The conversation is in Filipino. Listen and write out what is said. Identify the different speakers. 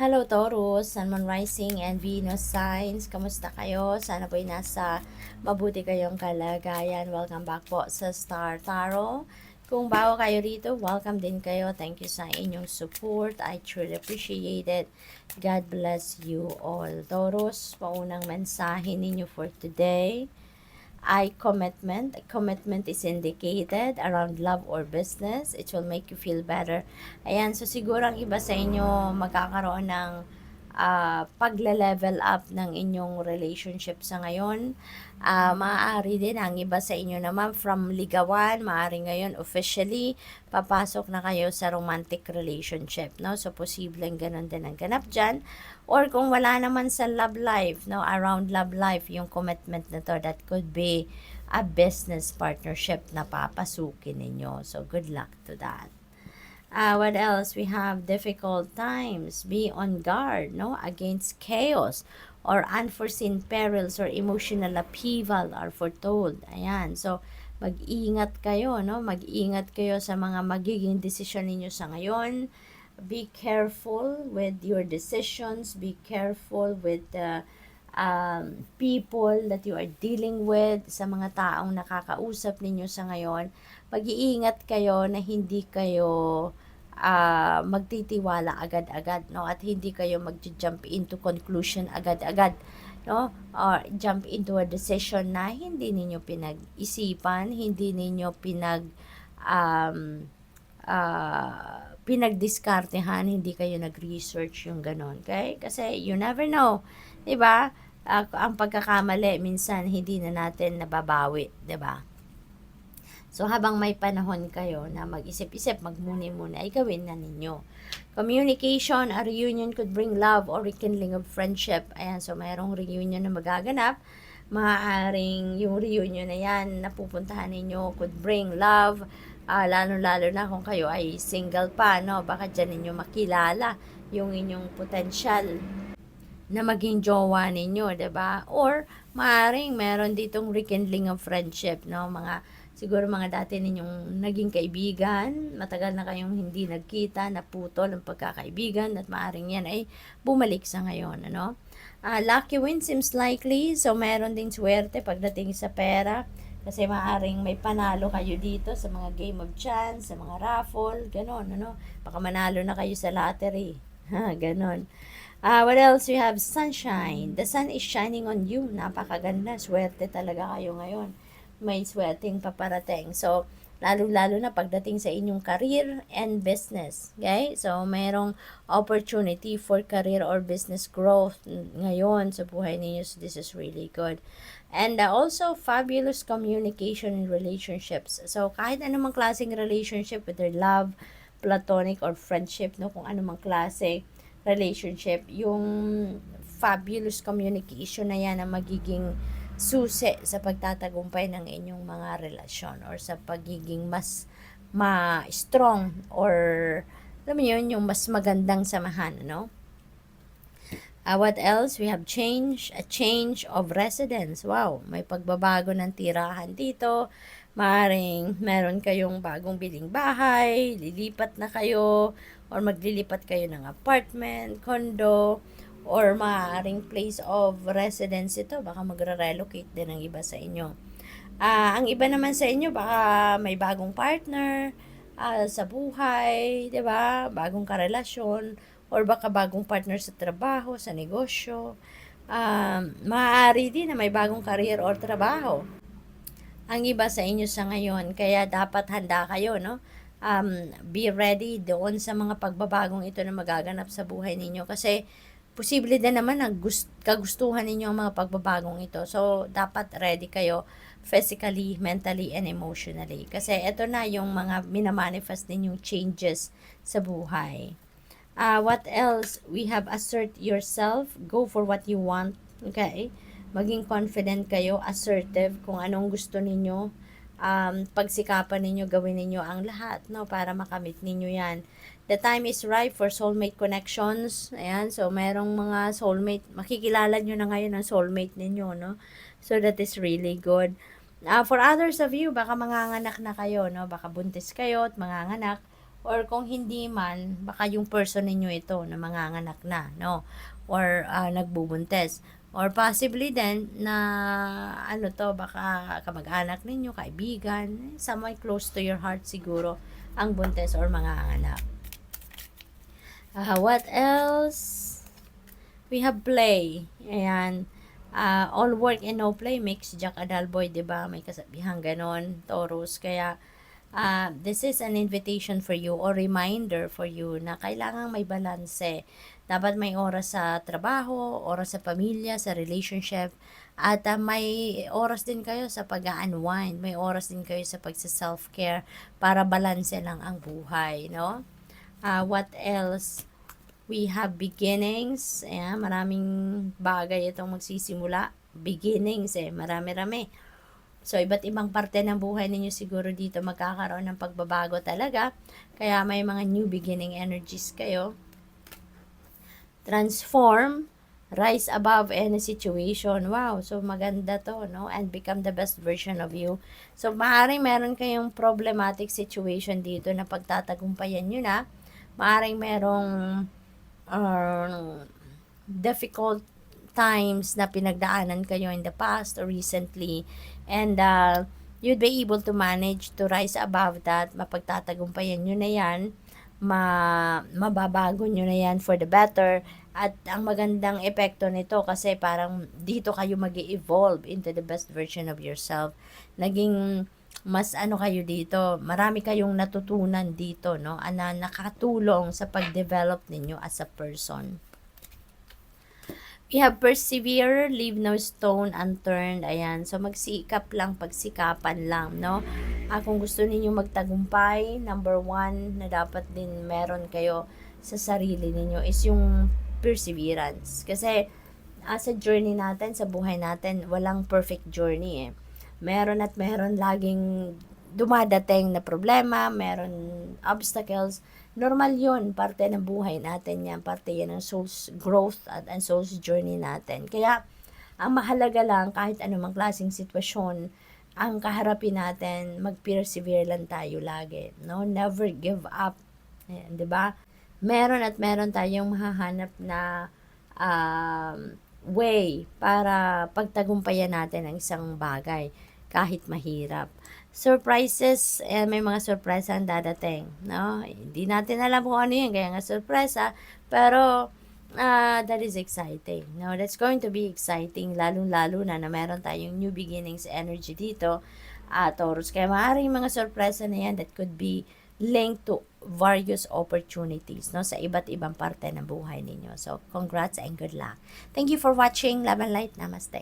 Speaker 1: Hello Taurus, Sun, Moon Rising and Venus signs. Kamusta kayo? Sana po'y nasa mabuti kayong kalagayan. Welcome back po sa Star Tarot. Kung bago kayo rito, welcome din kayo. Thank you sa inyong support. I truly appreciate it. God bless you all. Taurus, paunang mensahe ninyo for today ay commitment. Commitment is indicated around love or business. It will make you feel better. Ayan, so siguro ang iba sa inyo magkakaroon ng pagle-level up ng inyong relationship sa ngayon. Maaari din ang iba sa inyo naman from ligawan, maaari ngayon officially papasok na kayo sa romantic relationship, no? So posibleng ganun din ang ganap dyan. Or kung wala naman sa love life, no, around love life, yung commitment na to, that could be a business partnership na papasukin ninyo. So good luck to that. What else? We have difficult times. Be on guard, no, against chaos or unforeseen perils or emotional upheaval are foretold. Ayan. So, mag-ingat kayo, no? Mag-ingat kayo sa mga magiging desisyon ninyo sa ngayon. Be careful with your decisions. Be careful with the people that you are dealing with, sa mga taong nakakausap ninyo sa ngayon. Mag-iingat kayo na hindi kayo magtitiwala agad-agad, no? At hindi kayo mag-jump into conclusion agad-agad, no? Or jump into a decision na hindi ninyo pinag-isipan, hindi ninyo pinagdiskartehan, hindi kayo nag-research yung ganon, okay? Kasi you never know, 'di ba? Ang pagkakamali minsan hindi na natin nababawi, 'di ba? So, habang may panahon kayo na mag-isip-isip, magmuni-muni, ay gawin na ninyo. Communication, a reunion could bring love or rekindling of friendship. Ayan, so mayroong reunion na magaganap. Maaaring yung reunion na yan, napupuntahan ninyo, could bring love. Lalo-lalo na kung kayo ay single pa, no? Baka dyan ninyo makilala yung inyong potential na maging jowa ninyo, 'di ba? Or maaring meron ditong rekindling of friendship, no? Siguro mga dati ninyong naging kaibigan, matagal na kayong hindi nagkita, naputol ang pagkakaibigan, at maaring yan ay bumalik sa ngayon, ano? Lucky win seems likely, so meron ding swerte pagdating sa pera, kasi maaring may panalo kayo dito sa mga game of chance, sa mga raffle, ganon, ano? Baka manalo na kayo sa lottery, ganon. What else? We have sunshine. The sun is shining on you. Napakaganda. Swerte talaga kayo ngayon. May swerteng paparating. So, lalo-lalo na pagdating sa inyong career and business. Okay? So, mayroong opportunity for career or business growth ngayon sa buhay ninyo. So, this is really good. And also, fabulous communication in relationships. So, kahit anumang klaseng relationship, whether love, platonic, or friendship, no, kung anumang klase relationship, yung fabulous communication na yan ang magiging susi sa pagtatagumpay ng inyong mga relasyon or sa pagiging mas strong or alam mo yun, yung mas magandang samahan, no? What else? We have a change of residence. Wow, may pagbabago ng tirahan dito. Maaring meron kayong bagong biling bahay, lilipat na kayo, or maglilipat kayo ng apartment, condo, or maaaring place of residence ito. Baka magre-relocate din ang iba sa inyo. Ang iba naman sa inyo, baka may bagong partner sa buhay, 'di ba? Bagong karelasyon, or baka bagong partner sa trabaho, sa negosyo. Maaari din na may bagong career or trabaho ang iba sa inyo sa ngayon. Kaya dapat handa kayo, no? Be ready doon sa mga pagbabagong ito na magaganap sa buhay ninyo. Kasi, posible din naman na kagustuhan ninyo ang mga pagbabagong ito. So, dapat ready kayo physically, mentally, and emotionally. Kasi, ito na yung mga minamanifest ninyong changes sa buhay. What else? We have assert yourself. Go for what you want. Okay? Maging confident kayo, assertive kung anong gusto ninyo. Pagsikapan ninyo, gawin ninyo ang lahat, no, para makamit ninyo yan. The time is right for soulmate connections. Ayan, so merong mga soulmate, makikilala nyo na ngayon ang soulmate ninyo, no? So that is really good. For others of you, baka manganganak na kayo, no? Baka buntis kayo at manganganak, or kung hindi man, baka yung person ninyo ito na manganganak na, no? Or nagbubuntes. Or possibly din na ano to, baka kamag-anak ninyo, kaibigan, someone close to your heart siguro ang buntes or manganganak. What else? We have play. Ayan. All work and no play makes Jack a dull boy, diba? May kasabihang ganon, Taurus. Kaya, this is an invitation for you or reminder for you na kailangan may balanse. Dapat may oras sa trabaho, oras sa pamilya, sa relationship, at may oras din kayo sa pag-unwind, may oras din kayo sa pagsa-self-care para balanse lang ang buhay, no? What else? We have beginnings. Ayan, maraming bagay itong magsisimula. Beginnings marami-rami. So, iba't ibang parte ng buhay ninyo siguro dito magkakaroon ng pagbabago talaga. Kaya may mga new beginning energies kayo. Transform, rise above any situation. Wow, so maganda to, no? And become the best version of you. So, maaaring meron kayong problematic situation dito na pagtatagumpayan nyo na. Maaaring merong difficult times na pinagdaanan kayo in the past or recently, and you'd be able to manage to rise above that. Mapagtatagumpayan nyo na yan, mababago nyo na yan for the better. At ang magandang epekto nito kasi parang dito kayo mag-evolve into the best version of yourself. Naging mas ano kayo dito, marami kayong natutunan dito, no? Na nakatulong sa pag-develop ninyo as a person. We have persevere, leave no stone unturned. Ayan, so magsikap lang, pagsikapan lang, no? Kung gusto niyo magtagumpay, number 1 na dapat din meron kayo sa sarili ninyo is yung perseverance. Kasi sa journey natin, sa buhay natin, walang perfect journey meron at meron laging dumadating na problema, meron obstacles. Normal yun, parte ng buhay natin yan, parte yan ng soul's growth at soul's journey natin. Kaya, ang mahalaga lang, kahit anumang klaseng sitwasyon, ang kaharapin natin, mag-persevere lang tayo lagi. No? Never give up. Ayan, diba? Meron at meron tayong mahahanap na way para pagtagumpayan natin ang isang bagay kahit mahirap. Surprises, may mga surprise ang dadating, no? Hindi natin alam kung ano yun, kaya nga surpresa, pero that is exciting, no? That's going to be exciting, lalong-lalo na meron tayong new beginnings energy dito, Taurus. Kaya maaaring mga surpresa na yan that could be linked to various opportunities, no, sa iba't ibang parte ng buhay ninyo. So, congrats and good luck. Thank you for watching. Love and light. Namaste.